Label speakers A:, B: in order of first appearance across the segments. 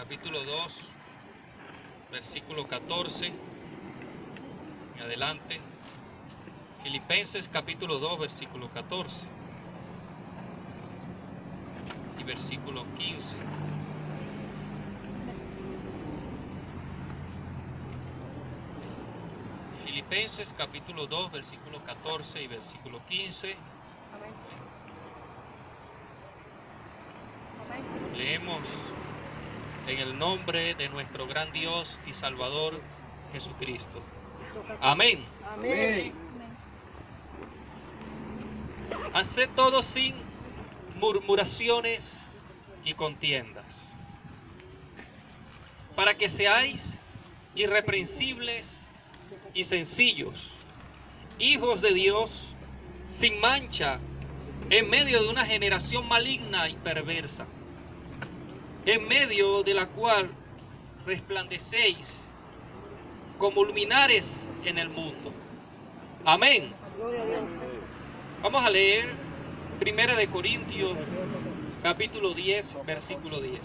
A: capítulo 2, versículo 14 en adelante. Filipenses capítulo 2, versículo 14 y versículo 15. Filipenses capítulo 2, versículo 14 y versículo 15. Leemos en el nombre de nuestro gran Dios y Salvador Jesucristo. Amén.
B: Amén.
A: Haced todo sin murmuraciones y contiendas, para que seáis irreprensibles y sencillos, hijos de Dios, sin mancha, en medio de una generación maligna y perversa, en medio de la cual resplandecéis como luminares en el mundo. Amén.
B: Gloria a Dios.
A: Vamos a leer 1 de Corintios, capítulo 10, versículo 10.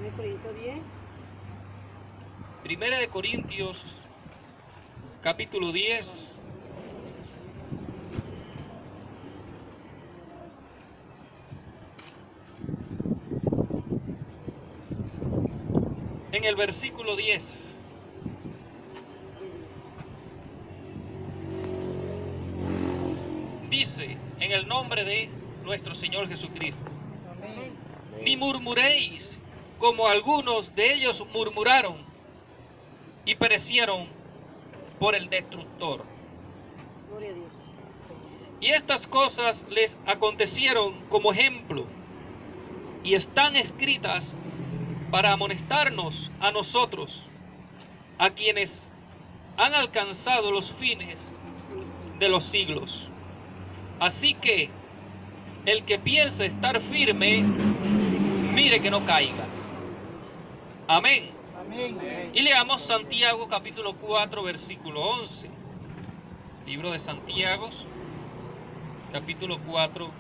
B: 1 Corintios 10.
A: 1 de Corintios, capítulo 10, en el versículo 10. Dice, en el nombre de nuestro Señor Jesucristo:
B: Amén.
A: ni murmuréis como algunos de ellos murmuraron y perecieron por el destructor.
B: Gloria a Dios.
A: Y estas cosas les acontecieron como ejemplo y están escritas para amonestarnos a nosotros, a quienes han alcanzado los fines de los siglos. Así que el que piense estar firme, mire que no caiga. Amén.
B: Amén.
A: Y leamos Santiago capítulo 4, versículo 11. Libro de Santiago, capítulo 4,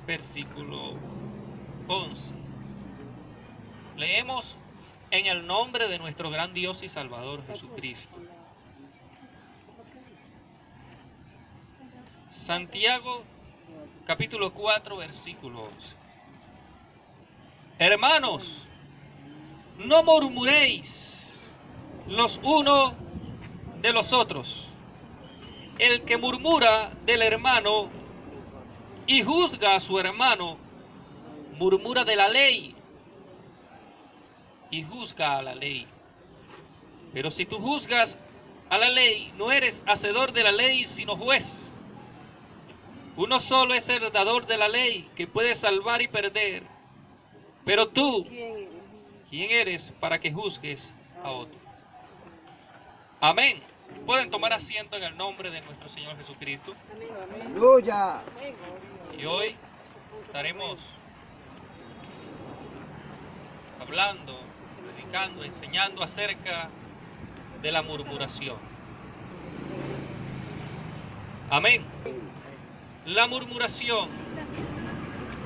A: versículo 11. Leemos en el nombre de nuestro gran Dios y Salvador Jesucristo. Santiago capítulo 4, versículo 11. Hermanos, no murmuréis los unos de los otros. El que murmura del hermano y juzga a su hermano, murmura de la ley y juzga a la ley. Pero si tú juzgas a la ley, no eres hacedor de la ley, sino juez. Uno solo es el dador de la ley, que puede salvar y perder. Pero tú, ¿quién eres para que juzgues a otro? Amén. Pueden tomar asiento en el nombre de nuestro Señor Jesucristo.
B: Amén.
C: Aleluya.
A: Y hoy estaremos hablando, predicando, enseñando acerca de la murmuración. Amén. La murmuración.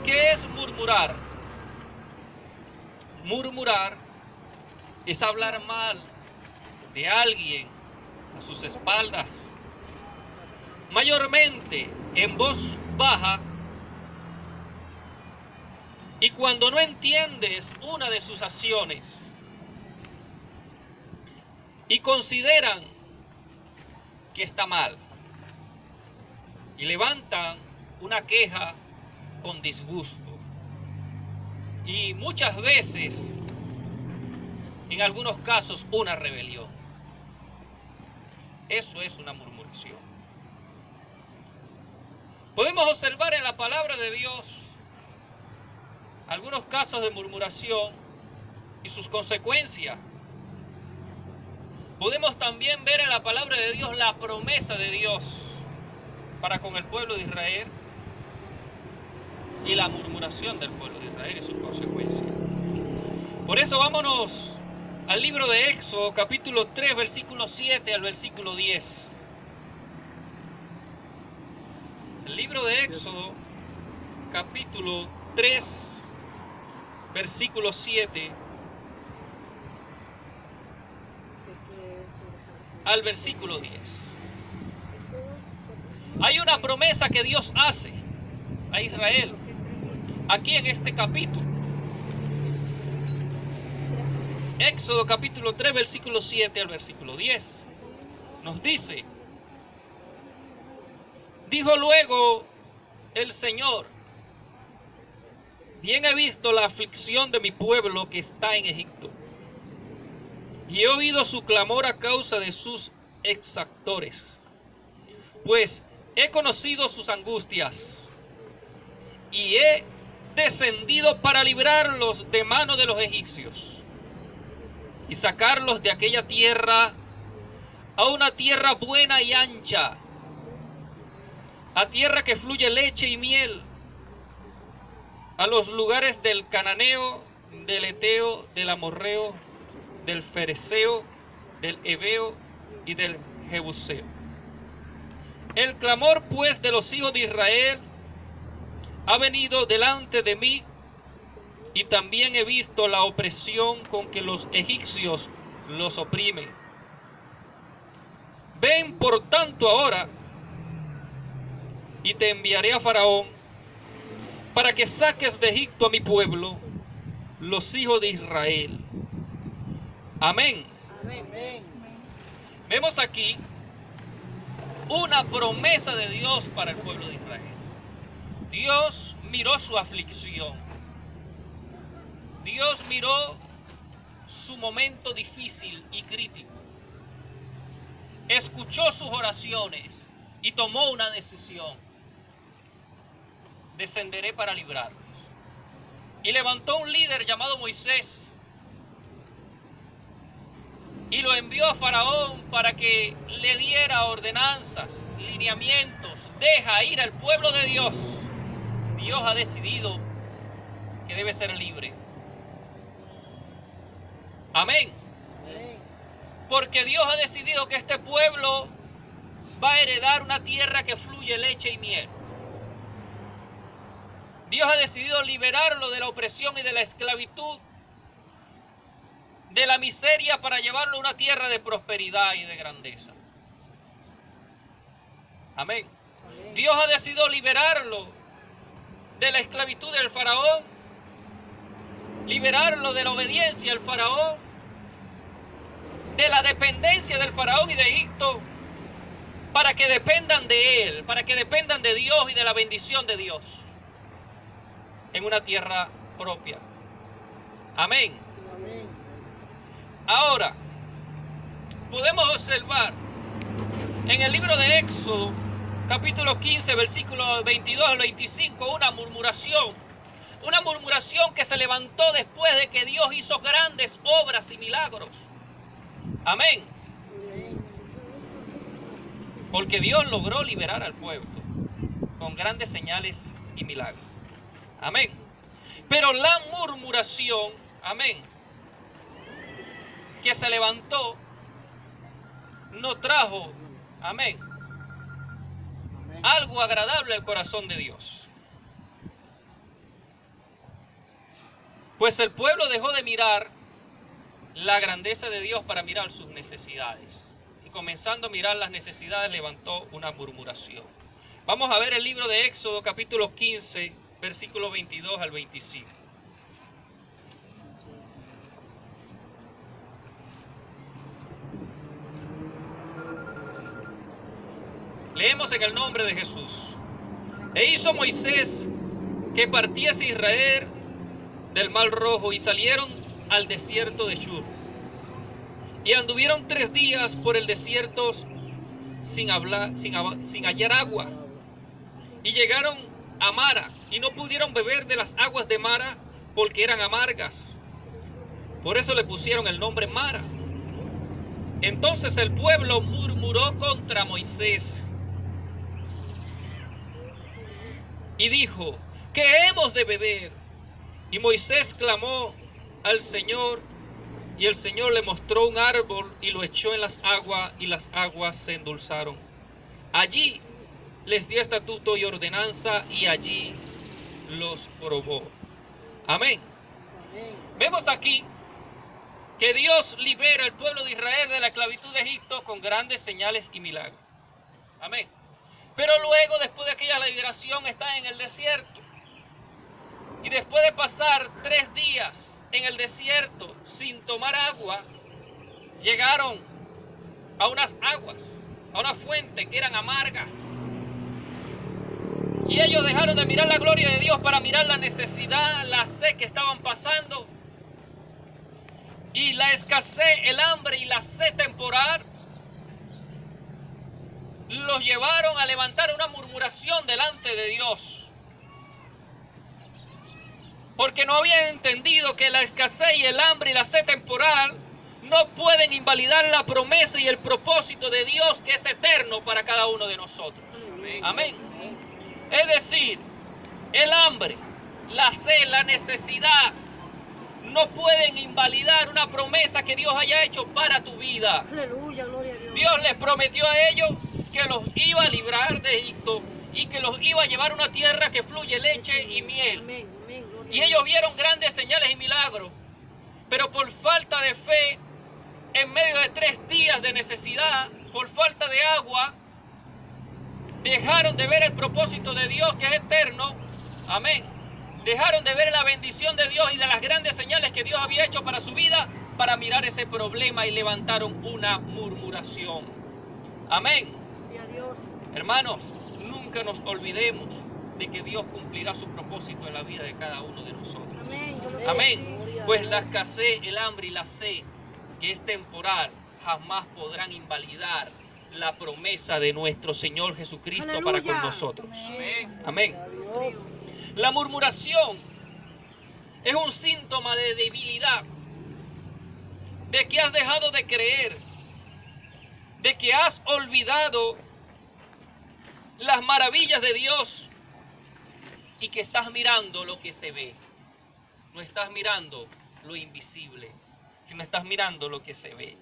A: ¿Qué es murmurar? Murmurar es hablar mal de alguien a sus espaldas, mayormente en voz baja, y cuando no entiendes una de sus acciones y consideran que está mal y levantan una queja con disgusto. Y muchas veces, en algunos casos, una rebelión. Eso es una murmuración. Podemos observar en la palabra de Dios algunos casos de murmuración y sus consecuencias. Podemos también ver en la palabra de Dios la promesa de Dios para con el pueblo de Israel y la murmuración del pueblo de Israel y sus consecuencias. Por eso vámonos al libro de Éxodo, capítulo 3, versículo 7 al versículo 10. El libro de Éxodo, capítulo 3, versículo 7 al versículo 10. Hay una promesa que Dios hace a Israel aquí en este capítulo. Éxodo capítulo 3, versículo 7 al versículo 10. Nos dice: dijo luego el Señor: bien he visto la aflicción de mi pueblo que está en Egipto, y he oído su clamor a causa de sus exactores, pues he conocido sus angustias, y he descendido para librarlos de mano de los egipcios, y sacarlos de aquella tierra a una tierra buena y ancha, a tierra que fluye leche y miel, a los lugares del cananeo, del eteo, del amorreo, del fereceo, del heveo y del jebuseo. El clamor pues de los hijos de Israel ha venido delante de mí, y también he visto la opresión con que los egipcios los oprimen. Ven por tanto ahora, y te enviaré a Faraón, para que saques de Egipto a mi pueblo, los hijos de Israel. Amén.
B: Amén.
A: Vemos aquí una promesa de Dios para el pueblo de Israel. Dios miró su aflicción. Dios miró su momento difícil y crítico. Escuchó sus oraciones y tomó una decisión: descenderé para librarlos. Y levantó un líder llamado Moisés y lo envió a Faraón para que le diera ordenanzas, lineamientos. Deja ir al pueblo de Dios. Dios ha decidido que debe ser libre. Amén. Porque Dios ha decidido que este pueblo va a heredar una tierra que fluye leche y miel. Dios ha decidido liberarlo de la opresión y de la esclavitud, de la miseria, para llevarlo a una tierra de prosperidad y de grandeza. Amén. Dios ha decidido liberarlo de la esclavitud del faraón, liberarlo de la obediencia al faraón, de la dependencia del faraón y de Egipto, para que dependan de él, para que dependan de Dios y de la bendición de Dios en una tierra propia. Amén. Ahora, podemos observar en el libro de Éxodo, capítulo 15, versículos 22 al 25, una murmuración que se levantó después de que Dios hizo grandes obras y milagros. Amén. Porque Dios logró liberar al pueblo con grandes señales y milagros. Amén. Pero la murmuración, amén, que se levantó, no trajo, amén, algo agradable al corazón de Dios. Pues el pueblo dejó de mirar la grandeza de Dios para mirar sus necesidades. Y comenzando a mirar las necesidades, levantó una murmuración. Vamos a ver el libro de Éxodo, capítulo 15, versículos 22 al 25. Leemos en el nombre de Jesús. E hizo Moisés que partiese Israel del Mar Rojo, y salieron al desierto de Shur. Y anduvieron 3 días por el desierto sin hallar agua. Y llegaron a Mara, y no pudieron beber de las aguas de Mara, porque eran amargas. Por eso le pusieron el nombre Mara. Entonces el pueblo murmuró contra Moisés y dijo: ¿qué hemos de beber? Y Moisés clamó al Señor, y el Señor le mostró un árbol y lo echó en las aguas, y las aguas se endulzaron. Allí les dio estatuto y ordenanza, y allí los probó. Amén. Vemos aquí que Dios libera al pueblo de Israel de la esclavitud de Egipto con grandes señales y milagros. Amén. Pero luego, después de aquella liberación, está en el desierto. Y después de pasar 3 días en el desierto sin tomar agua, llegaron a unas aguas, a una fuente que eran amargas. Y ellos dejaron de mirar la gloria de Dios para mirar la necesidad, la sed que estaban pasando. Y la escasez, el hambre y la sed temporal los llevaron a levantar una murmuración delante de Dios. Porque no habían entendido que la escasez y el hambre y la sed temporal no pueden invalidar la promesa y el propósito de Dios, que es eterno para cada uno de nosotros. Amén. Es decir, el hambre, la sed, la necesidad no pueden invalidar una promesa que Dios haya hecho para tu vida.
B: Aleluya, gloria a Dios.
A: Dios les prometió a ellos que los iba a librar de Egipto y que los iba a llevar a una tierra que fluye leche y miel.
B: Amén, amén, gloria
A: Y
B: a
A: ellos vieron grandes señales y milagros, pero por falta de fe, en medio de 3 días de necesidad, por falta de agua, dejaron de ver el propósito de Dios, que es eterno. Amén. Dejaron de ver la bendición de Dios y de las grandes señales que Dios había hecho para su vida, para mirar ese problema, y levantaron una murmuración. Amén.
B: Dios.
A: Hermanos, nunca nos olvidemos de que Dios cumplirá su propósito en la vida de cada uno de nosotros.
B: Amén.
A: Amén. Pues la escasez, el hambre y la sed, que es temporal, jamás podrán invalidar la promesa de nuestro Señor Jesucristo para con nosotros. Amén. La murmuración es un síntoma de debilidad, de que has dejado de creer, de que has olvidado las maravillas de Dios y que estás mirando lo que se ve. No estás mirando lo invisible, sino estás mirando lo que se ve.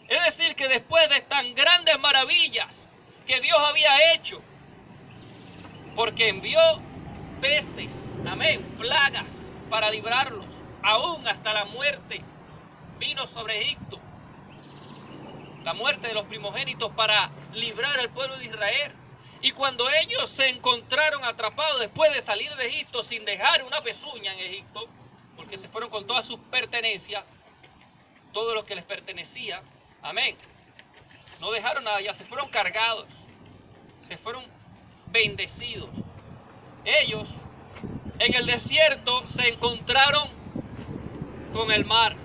A: Es decir, que después de tan grandes maravillas que Dios había hecho, porque envió pestes, amén, plagas para librarlos, aún hasta la muerte vino sobre Egipto, la muerte de los primogénitos para librar al pueblo de Israel. Y cuando ellos se encontraron atrapados después de salir de Egipto sin dejar una pezuña en Egipto, porque se fueron con todas sus pertenencias, todo lo que les pertenecía, amén, no dejaron nada, ya se fueron cargados, se fueron bendecidos. Ellos en el desierto se encontraron con el mar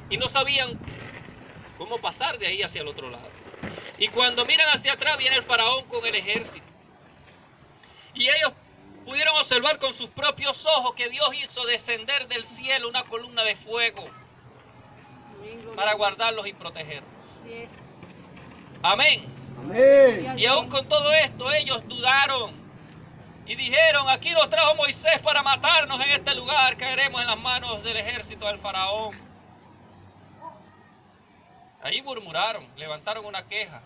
A: y no sabían cómo pasar de ahí hacia el otro lado. Y cuando miran hacia atrás viene el faraón con el ejército. Y ellos pudieron observar con sus propios ojos que Dios hizo descender del cielo una columna de fuego para guardarlos y protegerlos. Amén.
C: Amén.
A: Y aún con todo esto ellos dudaron y dijeron: aquí nos trajo Moisés para matarnos en este lugar, caeremos en las manos del ejército del faraón. Ahí murmuraron, levantaron una queja.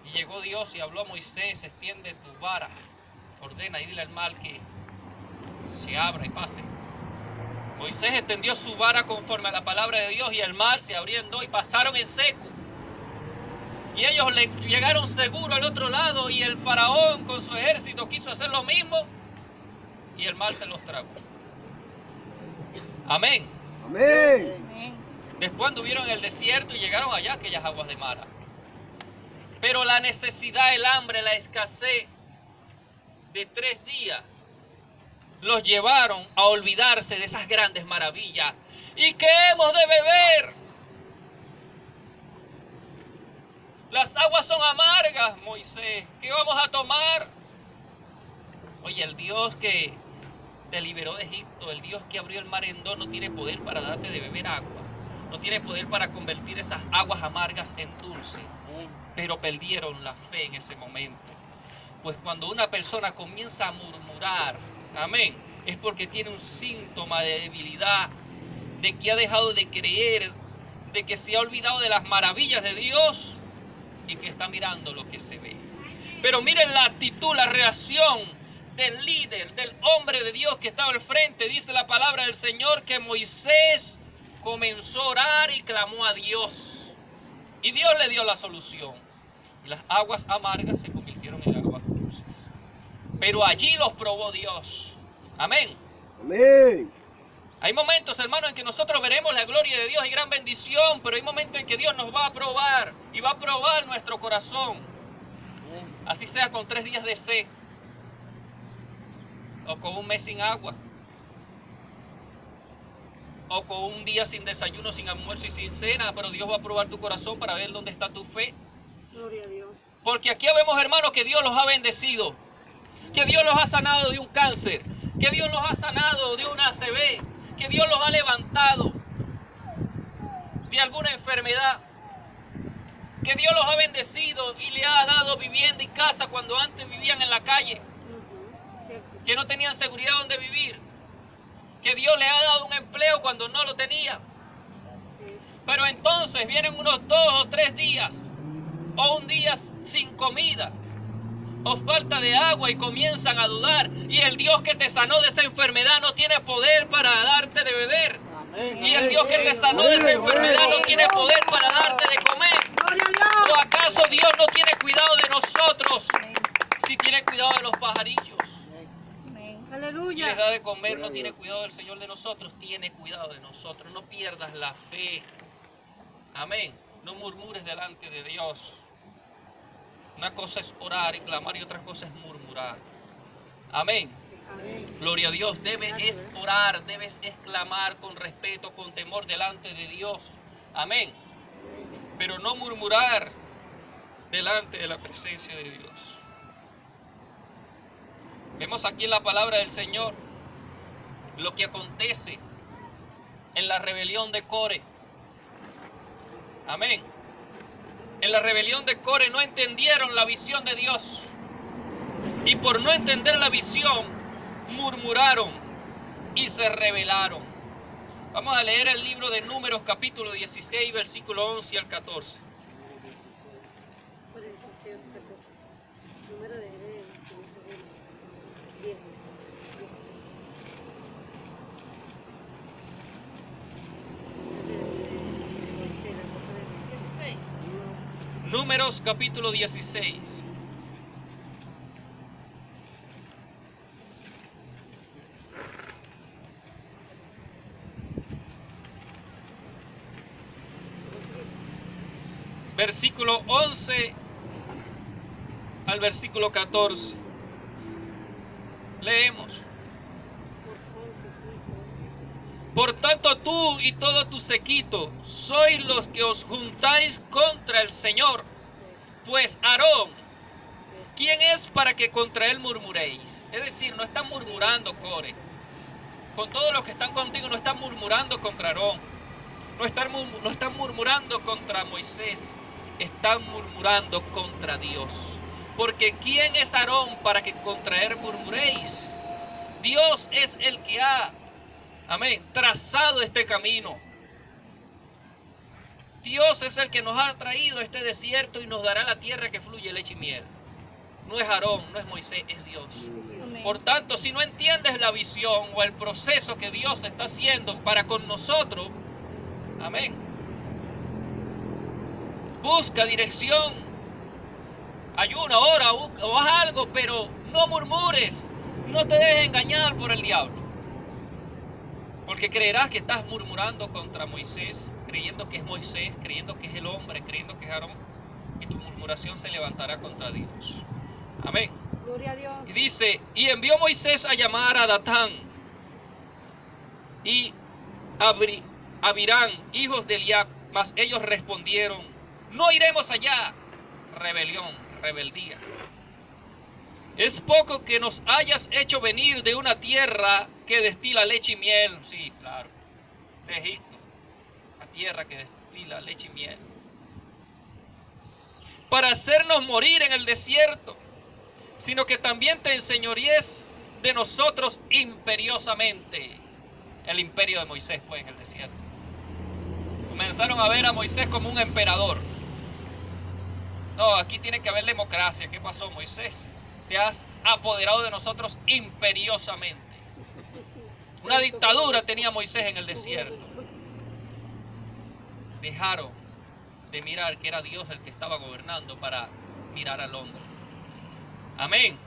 A: Y llegó Dios y habló a Moisés: extiende tu vara, ordena y dile al mar que se abra y pase. Moisés extendió su vara conforme a la palabra de Dios y el mar se abrió en dos y pasaron en seco. Y ellos llegaron seguros al otro lado y el faraón con su ejército quiso hacer lo mismo y el mar se los tragó. Amén.
C: Amén.
A: Después anduvieron en el desierto y llegaron allá a aquellas aguas de Mara. Pero la necesidad, el hambre, la escasez de 3 días los llevaron a olvidarse de esas grandes maravillas. ¿Y qué hemos de beber? Las aguas son amargas, Moisés. ¿Qué vamos a tomar? Oye, el Dios que te liberó de Egipto, el Dios que abrió el mar en dos, no tiene poder para darte de beber agua. No tiene poder para convertir esas aguas amargas en dulce. Pero perdieron la fe en ese momento. Pues cuando una persona comienza a murmurar, amén, es porque tiene un síntoma de debilidad, de que ha dejado de creer, de que se ha olvidado de las maravillas de Dios y que está mirando lo que se ve. Pero miren la actitud, la reacción del líder, del hombre de Dios que estaba al frente, dice la palabra del Señor que Moisés comenzó a orar y clamó a Dios. Y Dios le dio la solución. Y las aguas amargas se convirtieron en aguas dulces. Pero allí los probó Dios. Amén.
C: Amén.
A: Hay momentos, hermanos, en que nosotros veremos la gloria de Dios y gran bendición, pero hay momentos en que Dios nos va a probar y va a probar nuestro corazón. Así sea con 3 días de sed o con un mes sin agua o con un día sin desayuno, sin almuerzo y sin cena, pero Dios va a probar tu corazón para ver dónde está tu fe.
B: Gloria a Dios.
A: Porque aquí vemos, hermanos, que Dios los ha bendecido, que Dios los ha sanado de un cáncer, que Dios los ha sanado de una ACV, que Dios los ha levantado de alguna enfermedad, que Dios los ha bendecido y le ha dado vivienda y casa cuando antes vivían en la calle,
B: Cierto.
A: que no tenían seguridad donde vivir, que Dios les ha dado un empleo cuando no lo tenía.
B: Sí.
A: Pero entonces vienen unos 2 o 3 días, o un día sin comida, o falta de agua y comienzan a dudar. Y el Dios que te sanó de esa enfermedad no tiene poder para darte de beber. Y el Dios que te sanó de esa enfermedad no tiene poder para darte de comer.
B: Gloria a Dios.
A: ¿O acaso Dios no tiene cuidado de nosotros? Si tiene cuidado de los pajarillos y
B: Aleluya.
A: les da de comer, no tiene cuidado del Señor de nosotros, tiene cuidado de nosotros. No pierdas la fe. Amén. No murmures delante de Dios. Una cosa es orar y clamar y otra cosa es murmurar. Amén.
B: Amén.
A: Gloria a Dios. Debes orar, debes exclamar con respeto, con temor delante de Dios. Amén. Pero no murmurar delante de la presencia de Dios. Vemos aquí en la palabra del Señor lo que acontece en la rebelión de Core. Amén. En la rebelión de Core no entendieron la visión de Dios. Y por no entender la visión, murmuraron y se rebelaron. Vamos a leer el libro de Números capítulo 16, versículo 11 al 14.
B: Número de 10.
A: Números capítulo 16. Versículo 11 al versículo 14. Leemos. Por tanto tú y todo tu séquito sois los que os juntáis contra el Señor. Pues Aarón, ¿quién es para que contra él murmuréis? Es decir, no están murmurando, Core. Con todos los que están contigo no están murmurando contra Aarón. No están murmurando contra Moisés. Están murmurando contra Dios. Porque ¿quién es Aarón para que contra él murmuréis? Dios es el que ha, amén, trazado este camino. Dios es el que nos ha traído a este desierto y nos dará la tierra que fluye leche y miel. No es Aarón, no es Moisés, es Dios.
B: Amén.
A: Por tanto, si no entiendes la visión o el proceso que Dios está haciendo para con nosotros, amén, busca dirección, ayuna, ora o haz algo, pero no murmures, no te dejes engañar por el diablo. Porque creerás que estás murmurando contra Moisés, creyendo que es Moisés, creyendo que es el hombre, creyendo que es Aarón, y tu murmuración se levantará contra Dios. Amén.
B: Gloria a Dios.
A: Y dice, y envió Moisés a llamar a Datán y Abirán, hijos de Eliab, mas ellos respondieron, no iremos allá. Rebelión, rebeldía. Es poco que nos hayas hecho venir de una tierra que destila leche y miel. Sí, claro, de Egipto, la tierra que destila leche y miel. Para hacernos morir en el desierto, sino que también te enseñoríes de nosotros imperiosamente. El imperio de Moisés fue en el desierto. Comenzaron a ver a Moisés como un emperador. No, aquí tiene que haber democracia. ¿Qué pasó, Moisés? Te has apoderado de nosotros imperiosamente. Una dictadura tenía Moisés en el desierto. Dejaron de mirar que era Dios el que estaba gobernando para mirar al hombre. Amén.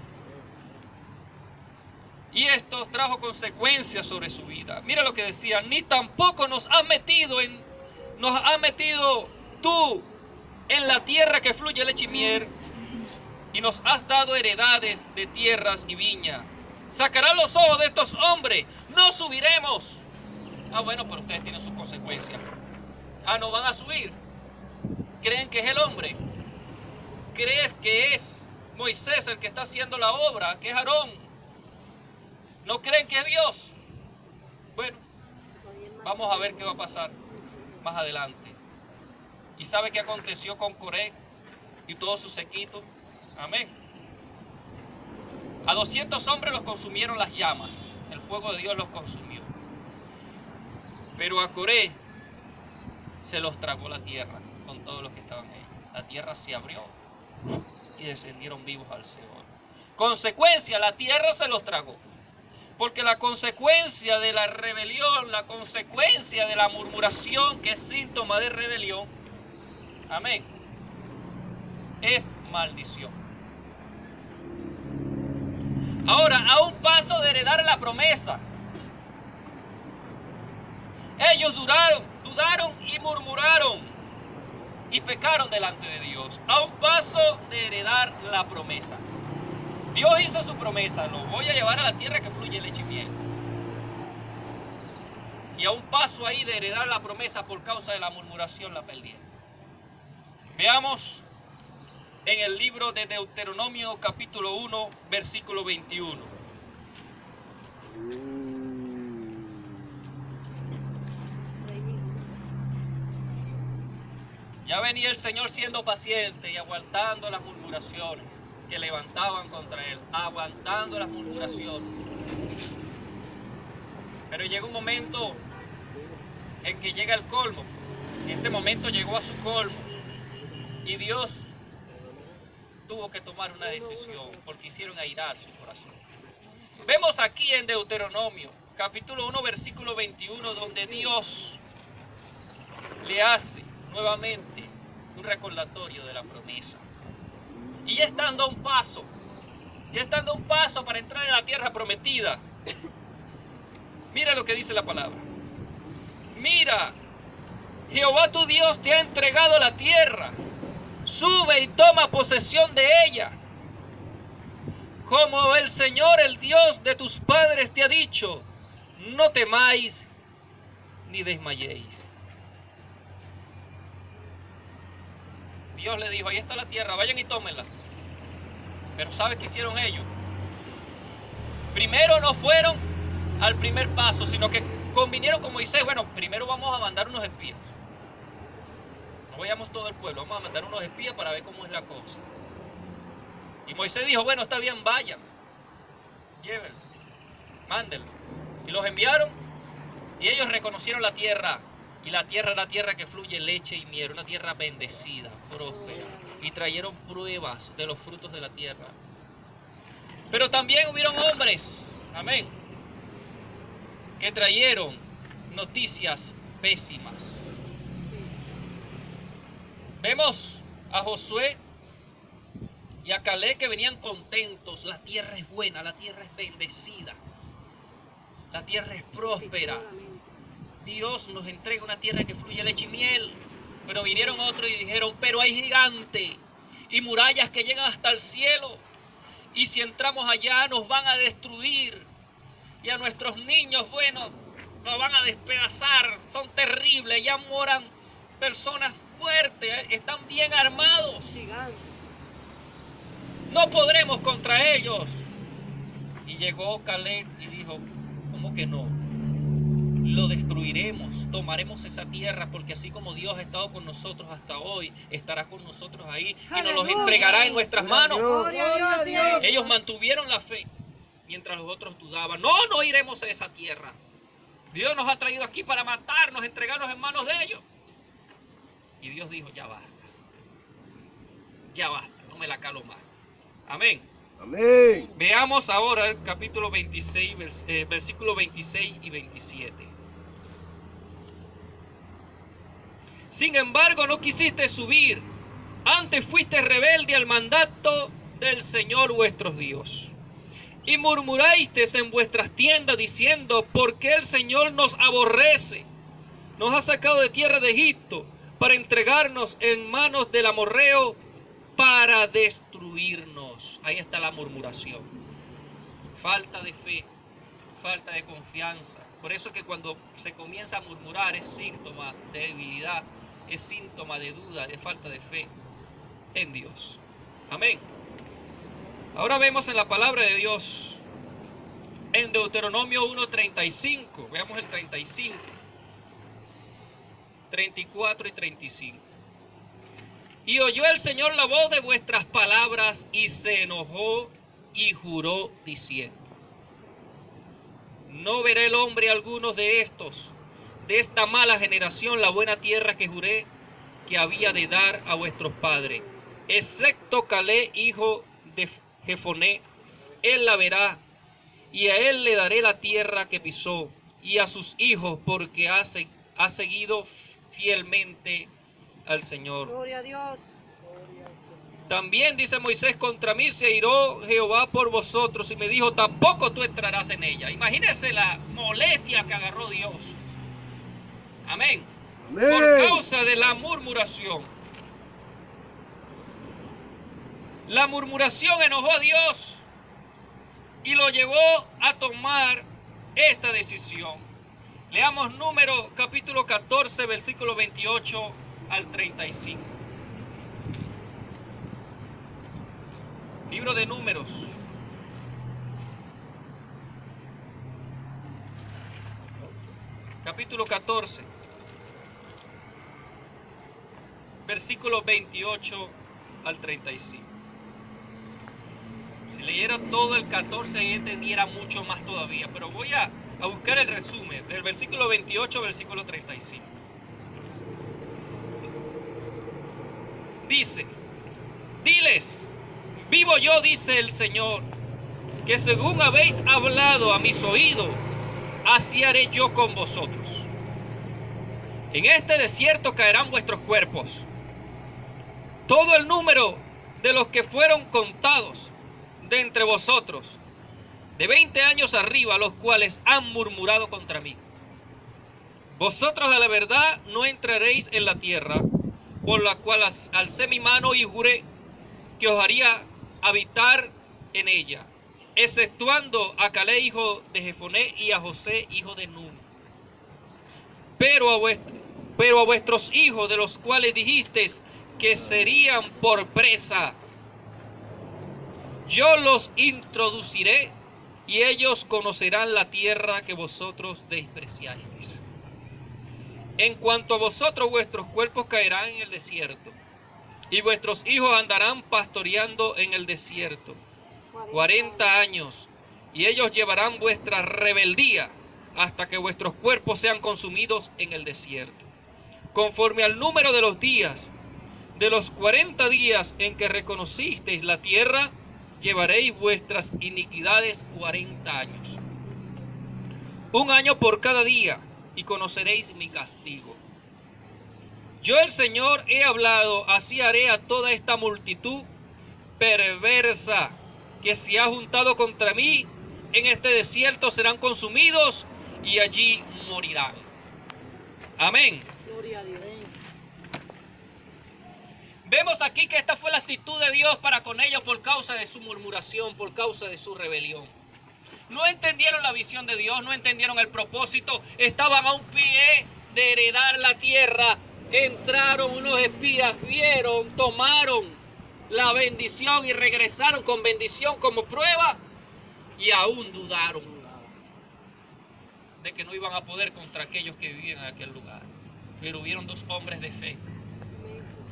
A: Y esto trajo consecuencias sobre su vida. Mira lo que decía: ni tampoco nos has metido tú en la tierra que fluye leche y miel, y nos has dado heredades de tierras y viña. Sacarán los ojos de estos hombres, no subiremos. Ah, bueno, pero ustedes tienen sus consecuencias. Ah, no van a subir. ¿Creen que es el hombre? ¿Crees que es Moisés el que está haciendo la obra, que es Aarón? ¿No creen que es Dios? Bueno, vamos a ver qué va a pasar más adelante. ¿Y sabe qué aconteció con Coré y todo su séquito? Amén. A 200 hombres los consumieron las llamas. El fuego de Dios los consumió. Pero a Coré se los tragó la tierra con todos los que estaban ahí. La tierra se abrió y descendieron vivos al Seol. Consecuencia, la tierra se los tragó. Porque la consecuencia de la rebelión, la consecuencia de la murmuración, que es síntoma de rebelión, amén, es maldición. Ahora, a un paso de heredar la promesa, ellos dudaron y murmuraron y pecaron delante de Dios. A un paso de heredar la promesa. Dios hizo su promesa: lo voy a llevar a la tierra que fluye leche y miel. Y a un paso ahí de heredar la promesa, por causa de la murmuración, la perdieron. Veamos en el libro de Deuteronomio capítulo 1, versículo 21. Ya venía el Señor siendo paciente y aguantando las murmuraciones que levantaban contra él, aguantando las murmuraciones. Pero llega un momento en que llega el colmo. Este momento llegó a su colmo y Dios tuvo que tomar una decisión, porque hicieron airar su corazón. Vemos aquí en Deuteronomio capítulo 1 versículo 21, donde Dios le hace nuevamente un recordatorio de la promesa. Y ya estando a un paso para entrar en la tierra prometida, mira lo que dice la palabra. Mira, Jehová tu Dios te ha entregado la tierra. Sube y toma posesión de ella. Como el Señor, el Dios de tus padres, te ha dicho, no temáis ni desmayéis. Dios le dijo: ahí está la tierra, vayan y tómenla. Pero ¿sabes qué hicieron ellos? Primero no fueron al primer paso, sino que convinieron con Moisés: bueno, primero vamos a mandar unos espías. No vayamos todo el pueblo, vamos a mandar unos espías para ver cómo es la cosa. Y Moisés dijo: bueno, está bien, vayan, llévenlo, mándenlo. Y los enviaron y ellos reconocieron la tierra. Y la tierra era la tierra que fluye leche y miel, una tierra bendecida, próspera. Y trajeron pruebas de los frutos de la tierra. Pero también hubieron hombres, amén, que trajeron noticias pésimas. Vemos a Josué y a Caleb que venían contentos. La tierra es buena, la tierra es bendecida, la tierra es próspera. Dios nos entrega una tierra que fluye leche y miel. Pero vinieron otros y dijeron: pero hay gigantes y murallas que llegan hasta el cielo, y si entramos allá nos van a destruir, y a nuestros niños, bueno, nos van a despedazar, son terribles, ya moran personas fuertes, están bien armados, no podremos contra ellos. Y llegó Caleb y dijo: ¿cómo que no? Lo destruiremos, tomaremos esa tierra, porque así como Dios ha estado con nosotros hasta hoy, estará con nosotros ahí y nos los entregará en nuestras manos. Ellos mantuvieron la fe mientras los otros dudaban. No, no iremos a esa tierra. Dios nos ha traído aquí para matarnos, entregarnos en manos de ellos. Y Dios dijo: ya basta, no me la calo más. Amén.
C: Amén.
A: Veamos ahora el capítulo 26, versículos 26 y 27. Sin embargo, no quisiste subir, antes fuiste rebelde al mandato del Señor vuestro Dios. Y murmurasteis en vuestras tiendas diciendo, ¿por qué el Señor nos aborrece? Nos ha sacado de tierra de Egipto para entregarnos en manos del amorreo para destruirnos. Ahí está la murmuración. Falta de fe, falta de confianza. Por eso que cuando se comienza a murmurar es síntoma de debilidad, es síntoma de duda, de falta de fe en Dios. Amén. Ahora vemos en la palabra de Dios, en Deuteronomio 1:35, veamos el 35, 34 y 35. Y oyó el Señor la voz de vuestras palabras y se enojó y juró diciendo, no verá el hombre alguno de estos, de esta mala generación, la buena tierra que juré que había de dar a vuestros padres, excepto Caleb, hijo de Jefoné, él la verá, y a él le daré la tierra que pisó, y a sus hijos, porque ha seguido fielmente al Señor.
B: Gloria a Dios.
A: También dice Moisés, contra mí se iró Jehová por vosotros, y me dijo, tampoco tú entrarás en ella. Imagínense la molestia que agarró Dios. Amén.
C: Amén.
A: Por causa de la murmuración. La murmuración enojó a Dios y lo llevó a tomar esta decisión. Leamos Números capítulo 14, versículo 28 al 35. Libro de Números. Capítulo 14. Versículo 28 al 35. Si leyera todo el 14 y entendiera mucho más todavía, pero voy a buscar el resumen del versículo 28 al versículo 35. Dice, diles, vivo yo, dice el Señor, que según habéis hablado a mis oídos, así haré yo con vosotros. En este desierto caerán vuestros cuerpos. Todo el número de los que fueron contados de entre vosotros, de 20 años arriba, los cuales han murmurado contra mí. Vosotros a la verdad no entraréis en la tierra, por la cual alcé mi mano y juré que os haría habitar en ella, exceptuando a Caleb, hijo de Jefoné, y a José, hijo de Nun. Pero a vuestros hijos, de los cuales dijisteis que serían por presa, yo los introduciré, y ellos conocerán la tierra que vosotros despreciáis. En cuanto a vosotros, vuestros cuerpos caerán en el desierto, y vuestros hijos andarán pastoreando en el desierto 40 años, y ellos llevarán vuestra rebeldía hasta que vuestros cuerpos sean consumidos en el desierto. Conforme al número de los días, de los 40 días en que reconocisteis la tierra, llevaréis vuestras iniquidades 40 años. 1 año por cada día, y conoceréis mi castigo. Yo el Señor he hablado, así haré a toda esta multitud perversa que se ha juntado contra mí. En este desierto serán consumidos y allí morirán. Amén.
B: Gloria a Dios.
A: Vemos aquí que esta fue la actitud de Dios para con ellos por causa de su murmuración, por causa de su rebelión. No entendieron la visión de Dios, no entendieron el propósito, estaban a un pie de heredar la tierra. Entraron unos espías, vieron, tomaron la bendición y regresaron con bendición como prueba, y aún dudaron de que no iban a poder contra aquellos que vivían en aquel lugar. Pero hubieron 2 hombres de fe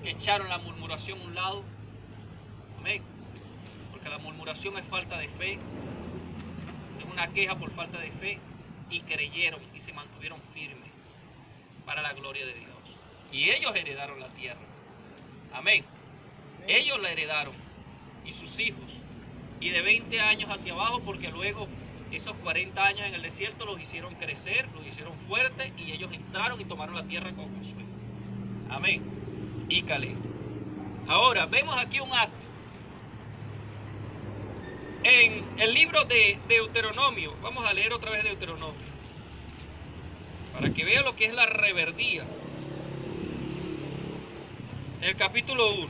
A: que echaron la murmuración a un lado. Amén. Porque la murmuración es falta de fe, es una queja por falta de fe, y creyeron y se mantuvieron firmes para la gloria de Dios. Y ellos heredaron la tierra. Amén. Ellos la heredaron, y sus hijos. y de 20 años hacia abajo, porque luego esos 40 años en el desierto los hicieron crecer, los hicieron fuertes, y ellos entraron y tomaron la tierra con Josué. Amén. Y Caleb. Ahora, vemos aquí un acto. En el libro de Deuteronomio, vamos a leer otra vez Deuteronomio, para que vea lo que es la rebeldía. El capítulo 1.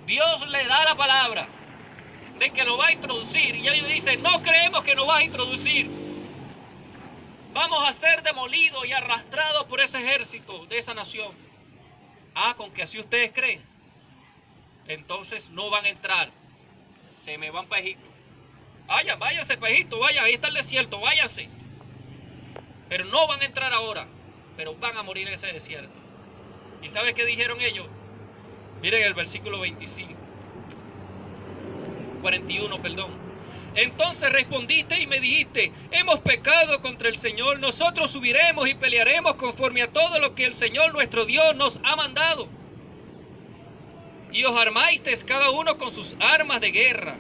A: Dios le da la palabra de que lo va a introducir, y ellos dicen, no creemos que nos va a introducir. Vamos a ser demolidos y arrastrados por ese ejército de esa nación. Ah, con que así ustedes creen. Entonces no van a entrar. Se me van para Egipto. Váyanse para Egipto, vayan, ahí está el desierto, váyanse. Pero no van a entrar ahora, pero van a morir en ese desierto. ¿Y sabe qué dijeron ellos? Miren el versículo 41, perdón. Entonces respondiste y me dijiste, hemos pecado contra el Señor, nosotros subiremos y pelearemos conforme a todo lo que el Señor nuestro Dios nos ha mandado. Y os armasteis cada uno con sus armas de guerra,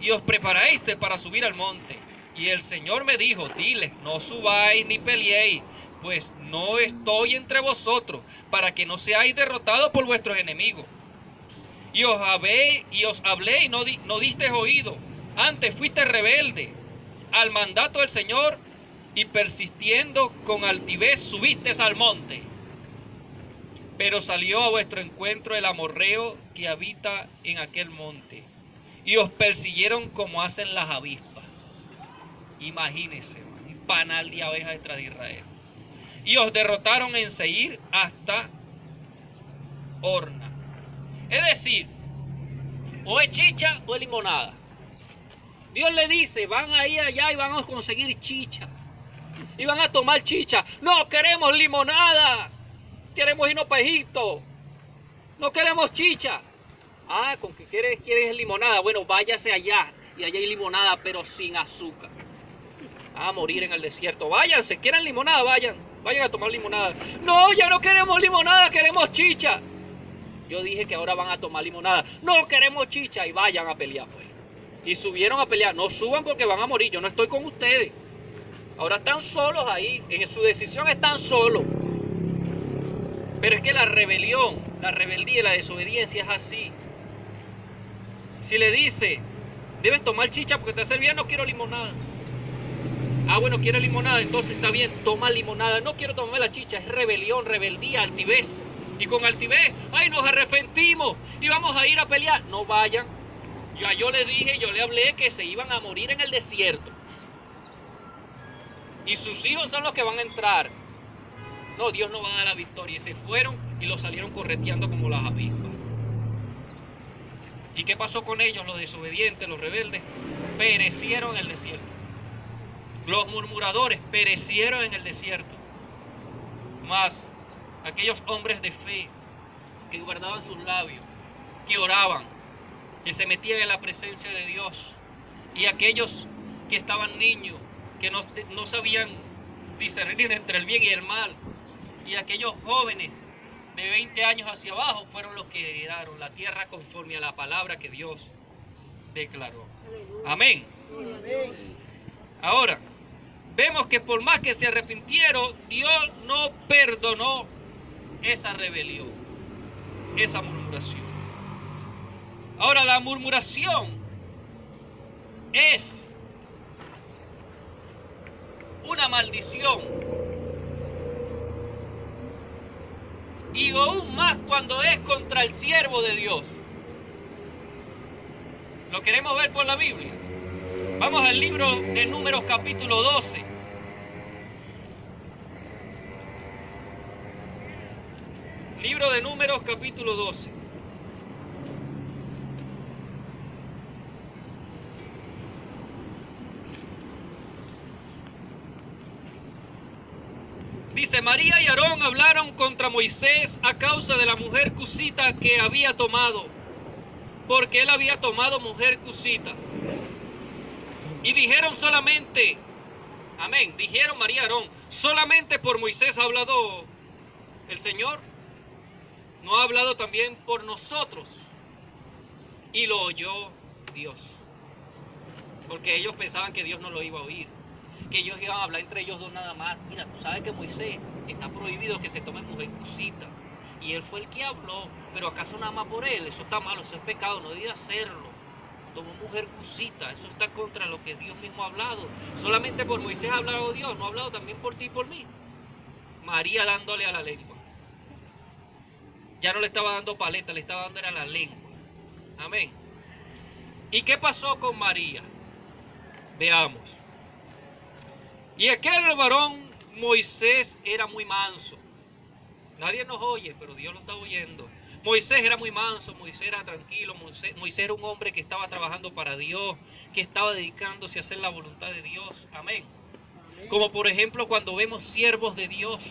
A: y os preparasteis para subir al monte. Y el Señor me dijo, diles, no subáis ni peleéis, pues no estoy entre vosotros, para que no seáis derrotados por vuestros enemigos. Y os hablé y no disteis oído. Antes fuiste rebelde al mandato del Señor y persistiendo con altivez subisteis al monte. Pero salió a vuestro encuentro el amorreo que habita en aquel monte y os persiguieron como hacen las avispas. Imagínense, un panal de abejas detrás de Israel. Y os derrotaron en Seir hasta Orna. Es decir, o es chicha o es limonada. Dios le dice, van a ir allá y van a conseguir chicha. Y van a tomar chicha. No queremos limonada. Queremos irnos para Egipto. No queremos chicha. Ah, con que quieres limonada. Bueno, váyase allá. Y allá hay limonada, pero sin azúcar. A morir en el desierto. Váyanse, quieren limonada, vayan a tomar limonada. No, ya no queremos limonada, queremos chicha. Yo dije que ahora van a tomar limonada. No queremos chicha y vayan a pelear, pues. Y subieron a pelear. No suban porque van a morir. Yo no estoy con ustedes. Ahora están solos ahí. En su decisión están solos. Pero es que la rebelión, la rebeldía y la desobediencia es así. Si le dice, debes tomar chicha porque te hace bien, no quiero limonada. Ah, bueno, quiere limonada, entonces está bien, toma limonada. No quiero tomar la chicha, es rebelión, rebeldía, altivez. Y con altivez, ay, nos arrepentimos y vamos a ir a pelear. No vayan. Ya yo le dije, yo le hablé que se iban a morir en el desierto. Y sus hijos son los que van a entrar. No, Dios no va a dar la victoria. Y se fueron y los salieron correteando como las avispas. ¿Y qué pasó con ellos, los desobedientes, los rebeldes? Perecieron en el desierto. Los murmuradores perecieron en el desierto. Mas aquellos hombres de fe que guardaban sus labios, que oraban, que se metían en la presencia de Dios, y aquellos que estaban niños, que no sabían discernir entre el bien y el mal, y aquellos jóvenes de 20 años hacia abajo fueron los que heredaron la tierra conforme a la palabra que Dios declaró. Amén. Ahora, vemos que por más que se arrepintieron, Dios no perdonó esa rebelión, esa murmuración. Ahora, la murmuración es una maldición. Y aún más cuando es contra el siervo de Dios. ¿Lo queremos ver por la Biblia? Vamos al libro de Números capítulo 12. Libro de Números capítulo 12. Dice, María y Aarón hablaron contra Moisés a causa de la mujer cusita que había tomado, porque él había tomado mujer cusita. Y dijeron solamente, amén, dijeron María y Aarón, solamente por Moisés ha hablado el Señor no ha hablado también por nosotros, y lo oyó Dios. Porque ellos pensaban que Dios no lo iba a oír, que ellos iban a hablar entre ellos dos nada más. Mira, tú sabes que Moisés está prohibido que se tome mujer cosita, y él fue el que habló, pero ¿acaso nada más por él? Eso está malo, eso es pecado, no debe hacerlo. Tomó mujer cosita, eso está contra lo que Dios mismo ha hablado. Solamente por Moisés ha hablado Dios, no ha hablado también por ti y por mí. María dándole a la lengua. Ya no le estaba dando paleta, le estaba dando a la lengua. Amén. ¿Y qué pasó con María? Veamos. Y aquel varón Moisés era muy manso. Nadie nos oye, pero Dios lo está oyendo. Moisés era muy manso, Moisés era tranquilo, Moisés era un hombre que estaba trabajando para Dios, que estaba dedicándose a hacer la voluntad de Dios. Amén. Como por ejemplo cuando vemos siervos de Dios,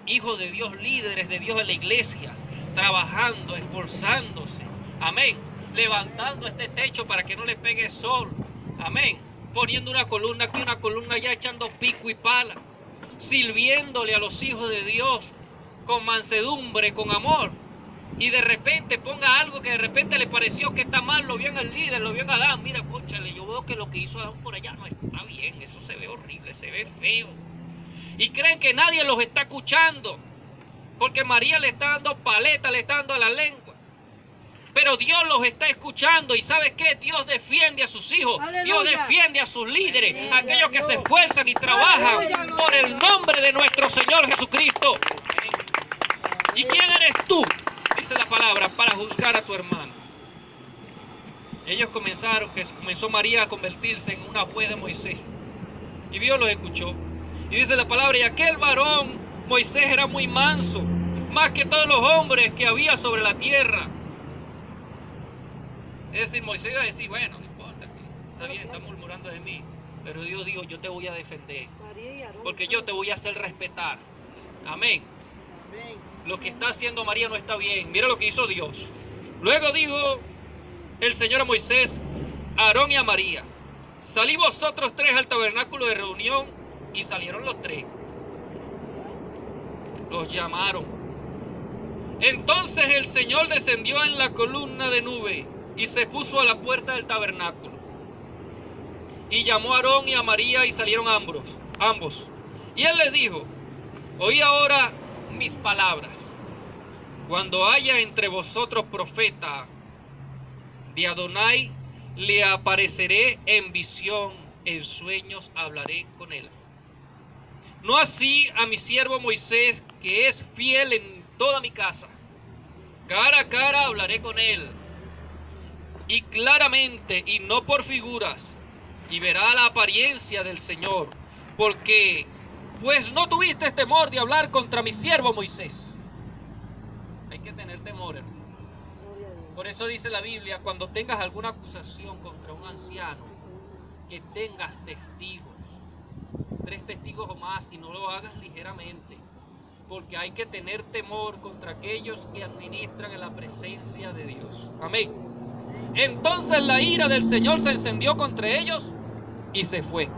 A: hijos de Dios, líderes de Dios en la iglesia, trabajando, esforzándose. Amén. Levantando este techo para que no le pegue sol. Amén. Poniendo una columna aquí, una columna allá, echando pico y pala. Sirviéndole a los hijos de Dios con mansedumbre, con amor. Y de repente ponga algo que de repente le pareció que está mal, lo vio en el líder, lo vio en Adán. Mira, cónchale, yo veo que lo que hizo Adán por allá no está bien, eso se ve horrible, se ve feo. Y creen que nadie los está escuchando, porque María le está dando paleta, le está dando a la lengua. Pero Dios los está escuchando, y ¿sabe qué? Dios defiende a sus hijos.
B: ¡Aleluya!
A: Dios defiende a sus líderes,
B: ¡Aleluya!
A: aquellos que se esfuerzan y trabajan
B: ¡Aleluya!
A: por el nombre de nuestro Señor Jesucristo. ¿Y quién eres tú? Dice la palabra, para juzgar a tu hermano. Ellos comenzó María a convertirse en una juez de Moisés. Y Dios los escuchó. Y dice la palabra, y aquel varón, Moisés, era muy manso, más que todos los hombres que había sobre la tierra. Es decir, Moisés iba a decir, bueno, no importa, está bien, está murmurando de mí. Pero Dios dijo, yo te voy a defender, porque yo te voy a hacer respetar. Amén. Lo que está haciendo María no está bien. Mira lo que hizo Dios. Luego dijo el Señor a Moisés, a Aarón y a María, salid vosotros tres al tabernáculo de reunión. Y salieron los tres. Los llamaron. Entonces el Señor descendió en la columna de nube y se puso a la puerta del tabernáculo. Y llamó a Aarón y a María y salieron ambos. Y él les dijo, oí ahora mis palabras. Cuando haya entre vosotros profeta de Adonai, le apareceré en visión, en sueños hablaré con él. No así a mi siervo Moisés, que es fiel en toda mi casa. Cara a cara hablaré con él, y claramente, y no por figuras, y verá la apariencia del Señor, porque pues no tuviste temor de hablar contra mi siervo Moisés. Hay que tener temor, hermano. Por eso dice la Biblia, cuando tengas alguna acusación contra un anciano, que tengas testigos, 3 testigos o más, y no lo hagas ligeramente, porque hay que tener temor contra aquellos que administran en la presencia de Dios. Amén. Entonces la ira del Señor se encendió contra ellos y se fue.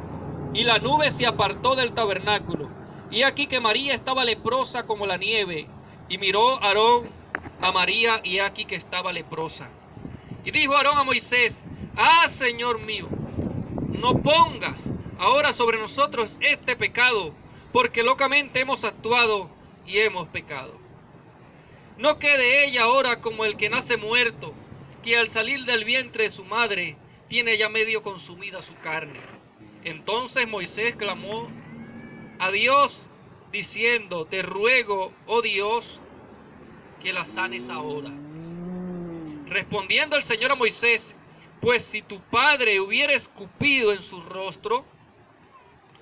A: Y la nube se apartó del tabernáculo. Y aquí que María estaba leprosa como la nieve. Y miró Aarón a María, y aquí que estaba leprosa. Y dijo Aarón a Moisés, Señor mío, no pongas ahora sobre nosotros este pecado, porque locamente hemos actuado y hemos pecado. No quede ella ahora como el que nace muerto, que al salir del vientre de su madre tiene ya medio consumida su carne. Entonces Moisés clamó a Dios diciendo, te ruego, oh Dios, que la sanes ahora. Respondiendo el Señor a Moisés, pues si tu padre hubiera escupido en su rostro,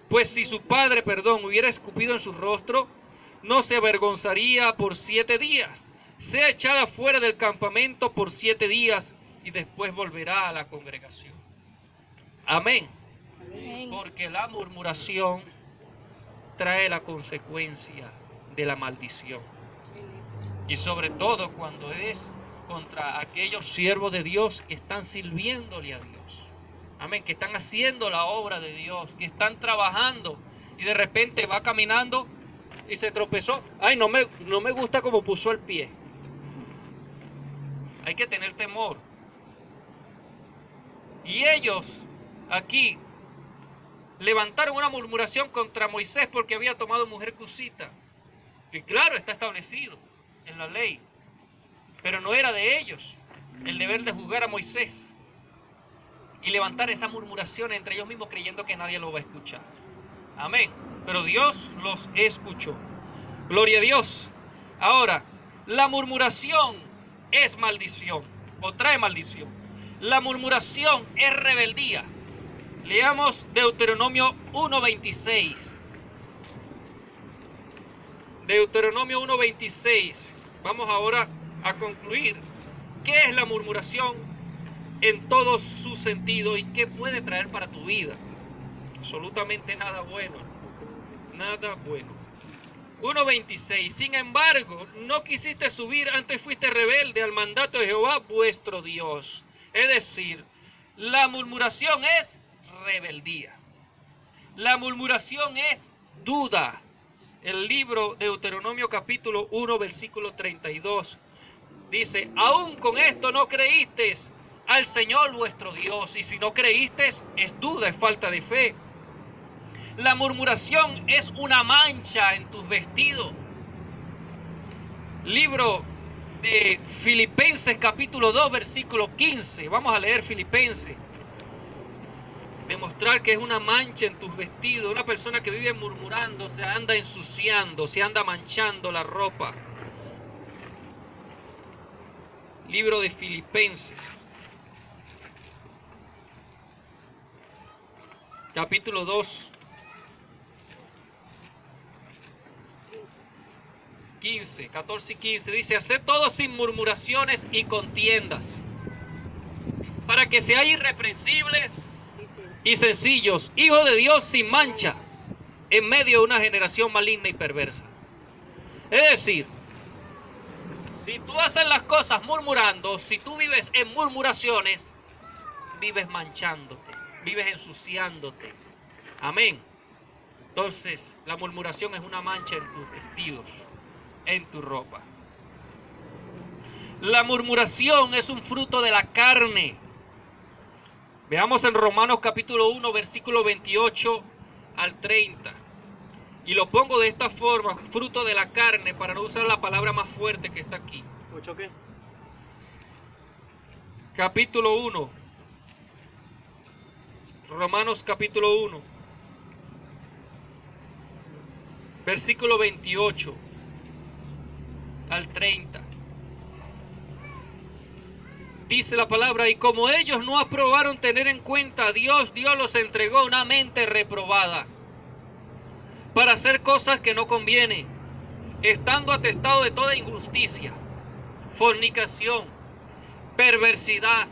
A: hubiera escupido en su rostro, no se avergonzaría por 7 días. Sea echada fuera del campamento por 7 días y después volverá a la congregación. Amén. Amén. Porque la murmuración trae la consecuencia de la maldición. Y sobre todo cuando es contra aquellos siervos de Dios que están sirviéndole a Dios. Amén, que están haciendo la obra de Dios, que están trabajando y de repente va caminando y se tropezó. Ay, no me gusta cómo puso el pie. Hay que tener temor. Y ellos aquí levantaron una murmuración contra Moisés porque había tomado mujer cusita. Y claro, está establecido en la ley. Pero no era de ellos el deber de juzgar a Moisés y levantar esa murmuración entre ellos mismos creyendo que nadie lo va a escuchar. Amén. Pero Dios los escuchó. Gloria a Dios. Ahora, la murmuración es maldición o trae maldición. La murmuración es rebeldía. Leamos Deuteronomio 1:26. Deuteronomio 1:26. Vamos ahora a concluir qué es la murmuración en todo su sentido y qué puede traer para tu vida. Absolutamente nada bueno. Nada bueno. 1:26. Sin embargo, no quisiste subir, antes fuiste rebelde al mandato de Jehová vuestro Dios. Es decir, la murmuración es rebeldía. La murmuración es duda. El libro de Deuteronomio capítulo 1 versículo 32 dice: aún con esto no creísteis al Señor vuestro Dios, y si no creísteis es duda, es falta de fe. La murmuración es una mancha en tus vestidos. Libro de Filipenses capítulo 2 versículo 15. Vamos a leer Filipenses. Demostrar que es una mancha en tus vestidos. Una persona que vive murmurando se anda ensuciando, se anda manchando la ropa. Libro de Filipenses capítulo 2 14 y 15 dice: haced todo sin murmuraciones y contiendas, para que seáis irreprensibles y sencillos, hijos de Dios sin mancha, en medio de una generación maligna y perversa. Es decir, si tú haces las cosas murmurando, si tú vives en murmuraciones, vives manchándote, vives ensuciándote. Amén. Entonces, la murmuración es una mancha en tus vestidos, en tu ropa. La murmuración es un fruto de la carne. Veamos en Romanos capítulo 1, versículo 28 al 30. Y lo pongo de esta forma, fruto de la carne, para no usar la palabra más fuerte que está aquí.
C: ¿Ocho qué?
A: Capítulo 1. Romanos capítulo 1. Versículo 28 al 30. Dice la palabra: y como ellos no aprobaron tener en cuenta a Dios, Dios los entregó a una mente reprobada para hacer cosas que no convienen, estando atestado de toda injusticia, fornicación, perversidad,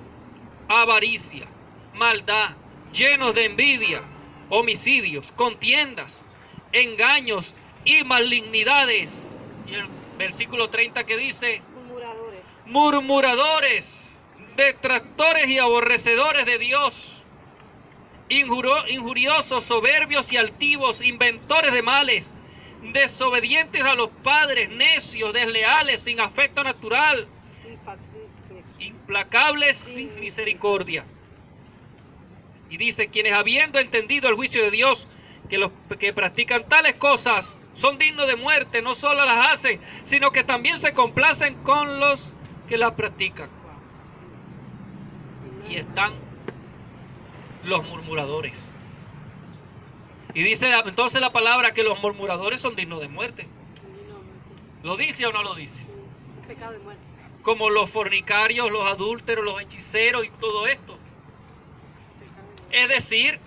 A: avaricia, maldad, llenos de envidia, homicidios, contiendas, engaños y malignidades. Y el versículo 30 que dice: murmuradores, detractores y aborrecedores de Dios, injuriosos, soberbios y altivos, inventores de males, desobedientes a los padres, necios, desleales, sin afecto natural, implacables, sin misericordia. Y dice: quienes habiendo entendido el juicio de Dios, que los que practican tales cosas son dignos de muerte, no solo las hacen, sino que también se complacen con los que las practican. Y están los murmuradores. Y dice entonces la palabra que los murmuradores son dignos de muerte. ¿Lo dice o no lo dice?
B: Pecado de muerte.
A: Como los fornicarios, los adúlteros, los hechiceros y todo esto. Es decir,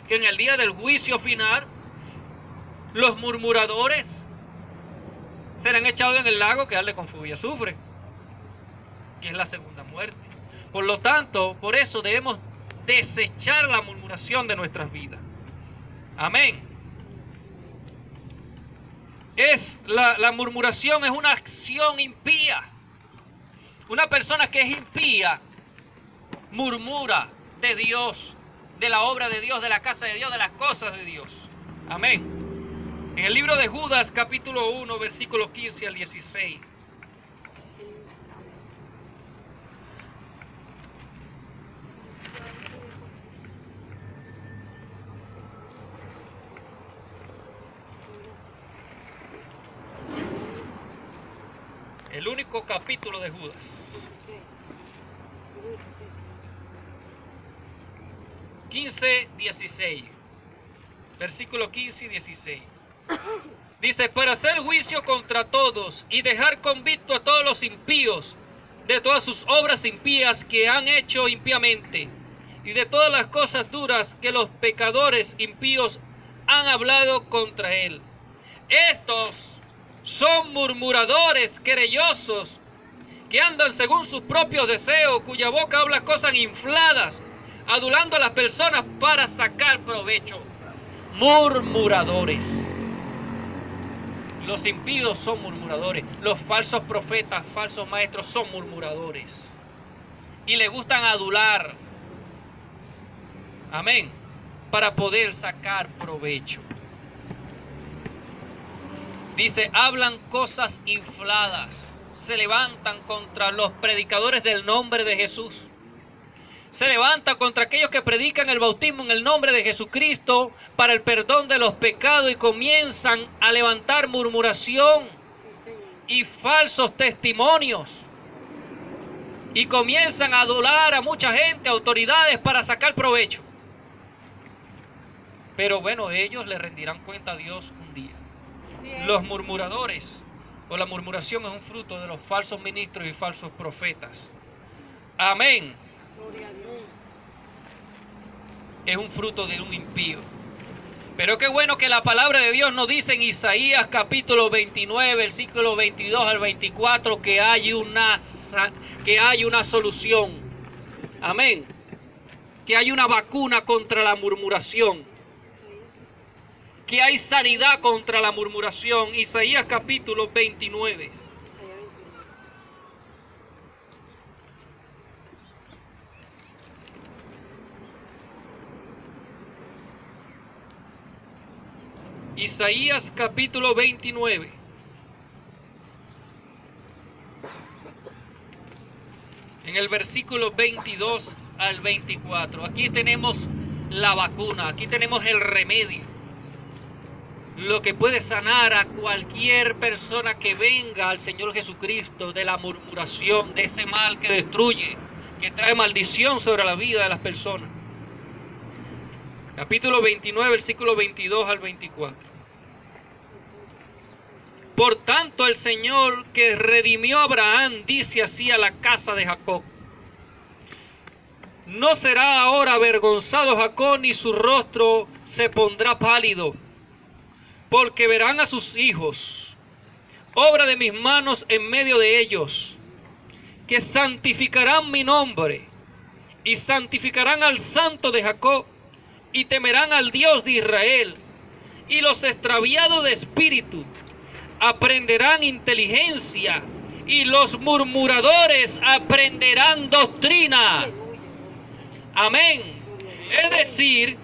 A: que en el día del juicio final, los murmuradores serán echados en el lago que arde con fuego y azufre, que es la segunda muerte. Por lo tanto, por eso debemos desechar la murmuración de nuestras vidas. Amén. La murmuración es una acción impía. Una persona que es impía murmura de Dios, de la obra de Dios, de la casa de Dios, de las cosas de Dios. Amén. En el libro de Judas, capítulo 1, versículos 15 al 16. El único capítulo de Judas. 15, 16. Versículo 15 y 16. Dice, para hacer juicio contra todos y dejar convicto a todos los impíos de todas sus obras impías que han hecho impíamente y de todas las cosas duras que los pecadores impíos han hablado contra él. Estos son murmuradores, querellosos, que andan según sus propios deseos, cuya boca habla cosas infladas, adulando a las personas para sacar provecho. Murmuradores. Los impíos son murmuradores. Los falsos profetas, falsos maestros son murmuradores. Y le gustan adular. Amén. Para poder sacar provecho. Dice, hablan cosas infladas. Se levantan contra los predicadores del nombre de Jesús. Se levanta contra aquellos que predican el bautismo en el nombre de Jesucristo para el perdón de los pecados y comienzan a levantar murmuración y falsos testimonios. Y comienzan a adular a mucha gente, autoridades, para sacar provecho. Pero bueno, ellos le rendirán cuenta a Dios un día. Los murmuradores, o la murmuración, es un fruto de los falsos ministros y falsos profetas. Amén. Es un fruto de un impío. Pero qué bueno que la palabra de Dios nos dice en Isaías capítulo 29, versículo 22 al 24, que hay una solución. Amén. Que hay una vacuna contra la murmuración. Que hay sanidad contra la murmuración. Isaías capítulo 29. Isaías capítulo 29. En el versículo 22 al 24. Aquí tenemos la vacuna, aquí tenemos el remedio. Lo que puede sanar a cualquier persona que venga al Señor Jesucristo de la murmuración, de ese mal que destruye, que trae maldición sobre la vida de las personas. Capítulo 29, versículo 22 al 24. Por tanto, el Señor que redimió a Abraham dice así a la casa de Jacob: no será ahora avergonzado Jacob, ni su rostro se pondrá pálido, porque verán a sus hijos, obra de mis manos en medio de ellos, que santificarán mi nombre, y santificarán al Santo de Jacob, y temerán al Dios de Israel, y los extraviados de espíritu aprenderán inteligencia, y los murmuradores aprenderán doctrina. Amén. Es decir,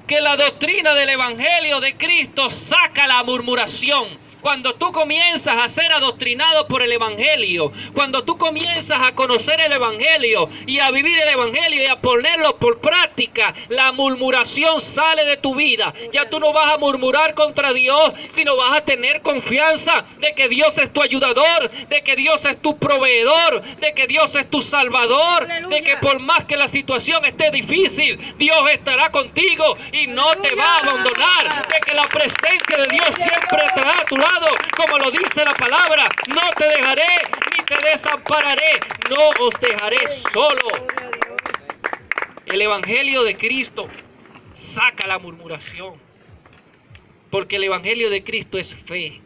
A: que la doctrina del Evangelio de Cristo saca la murmuración. Cuando tú comienzas a ser adoctrinado por el Evangelio, cuando tú comienzas a conocer el Evangelio y a vivir el Evangelio y a ponerlo por práctica, la murmuración sale de tu vida. Ya tú no vas a murmurar contra Dios, sino vas a tener confianza de que Dios es tu ayudador, de que Dios es tu proveedor, de que Dios es tu salvador, de que por más que la situación esté difícil, Dios estará contigo y no te va a abandonar, de que la presencia de Dios siempre estará a tu lado. Como lo dice la palabra, no te dejaré ni te desampararé, no os dejaré solo. El Evangelio de Cristo saca la murmuración, porque el Evangelio de Cristo es fe,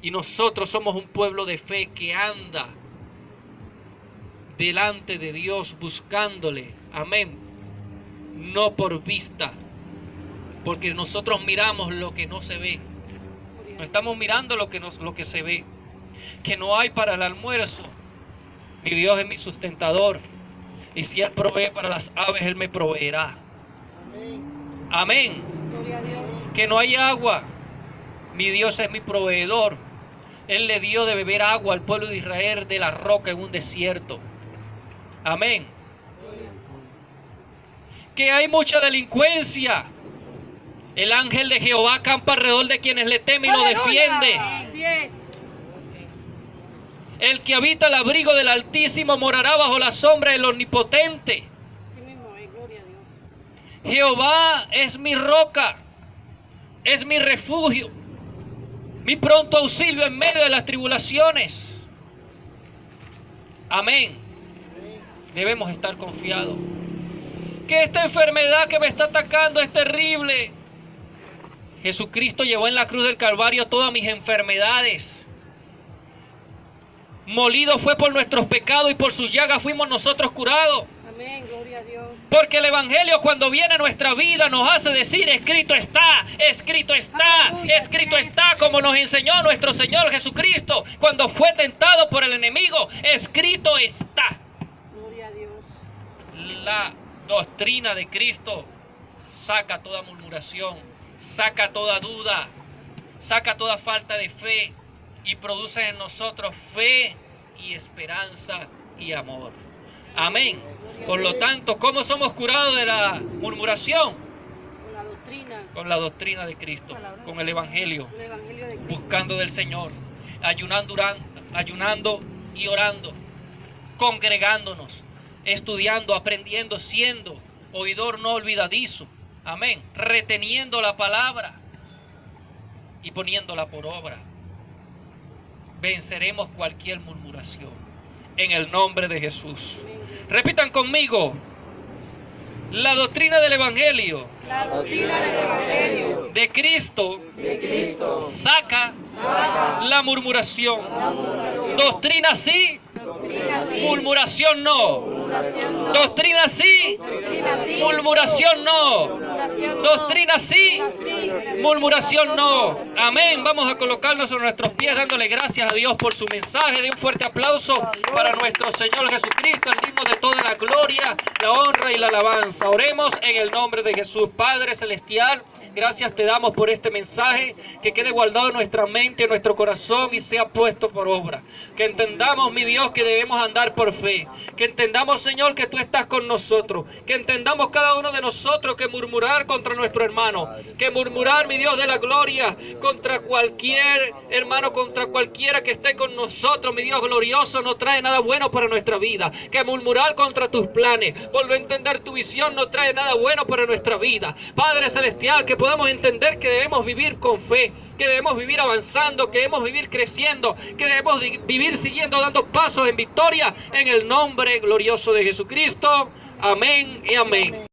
A: y nosotros somos un pueblo de fe que anda delante de Dios buscándole. Amén. No por vista, porque nosotros miramos lo que no se ve. No estamos mirando lo que se ve. Que no hay para el almuerzo. Mi Dios es mi sustentador. Y si Él provee para las aves, Él me proveerá. Amén. Que no hay agua. Mi Dios es mi proveedor. Él le dio de beber agua al pueblo de Israel de la roca en un desierto. Amén. Que hay mucha delincuencia. El ángel de Jehová acampa alrededor de quienes le temen y lo defiende.
B: Así es.
A: El que habita el abrigo del Altísimo morará bajo la sombra del Omnipotente.
B: Así mismo es, gloria a Dios.
A: Jehová es mi roca, es mi refugio, mi pronto auxilio en medio de las tribulaciones. Amén. Debemos estar confiados. Que esta enfermedad que me está atacando es terrible. Jesucristo llevó en la cruz del Calvario todas mis enfermedades. Molido fue por nuestros pecados y por sus llagas fuimos nosotros curados.
B: Amén, gloria a Dios.
A: Porque el Evangelio cuando viene a nuestra vida nos hace decir, escrito está, escrito está, escrito está, como nos enseñó nuestro Señor Jesucristo cuando fue tentado por el enemigo, escrito está.
B: Gloria a Dios.
A: La doctrina de Cristo saca toda murmuración, saca toda duda, saca toda falta de fe y produce en nosotros fe y esperanza y amor. Amén. Por lo tanto, ¿cómo somos curados de la murmuración?
B: Con la doctrina.
A: Con la doctrina de Cristo, con el Evangelio,
B: El Evangelio de Cristo.
A: buscando del Señor, ayunando y orando, congregándonos, estudiando, aprendiendo, siendo oidor no olvidadizo. Amén. Reteniendo la palabra y poniéndola por obra. Venceremos cualquier murmuración en el nombre de Jesús. Repitan conmigo: la doctrina del Evangelio,
B: La doctrina del Evangelio
A: de Cristo, saca la murmuración. Doctrina sí, murmuración no. Doctrina sí, murmuración no. Doctrina sí, murmuración no. Amén. Vamos a colocarnos sobre nuestros pies dándole gracias a Dios por su mensaje. De un fuerte aplauso para nuestro Señor Jesucristo, el digno de toda la gloria, la honra y la alabanza. Oremos en el nombre de Jesús. Padre celestial, gracias te damos por este mensaje, que quede guardado en nuestra mente, en nuestro corazón y sea puesto por obra. Que entendamos, mi Dios, que debemos andar por fe. Que entendamos, Señor, que tú estás con nosotros. Que entendamos cada uno de nosotros que murmurar contra nuestro hermano, que murmurar, mi Dios de la gloria, contra cualquier hermano, contra cualquiera que esté con nosotros, mi Dios glorioso, no trae nada bueno para nuestra vida. Que murmurar contra tus planes, por no entender tu visión, no trae nada bueno para nuestra vida. Padre celestial, que podamos entender que debemos vivir con fe, que debemos vivir avanzando, que debemos vivir creciendo, que debemos vivir siguiendo, dando pasos en victoria, en el nombre glorioso de Jesucristo. Amén y amén.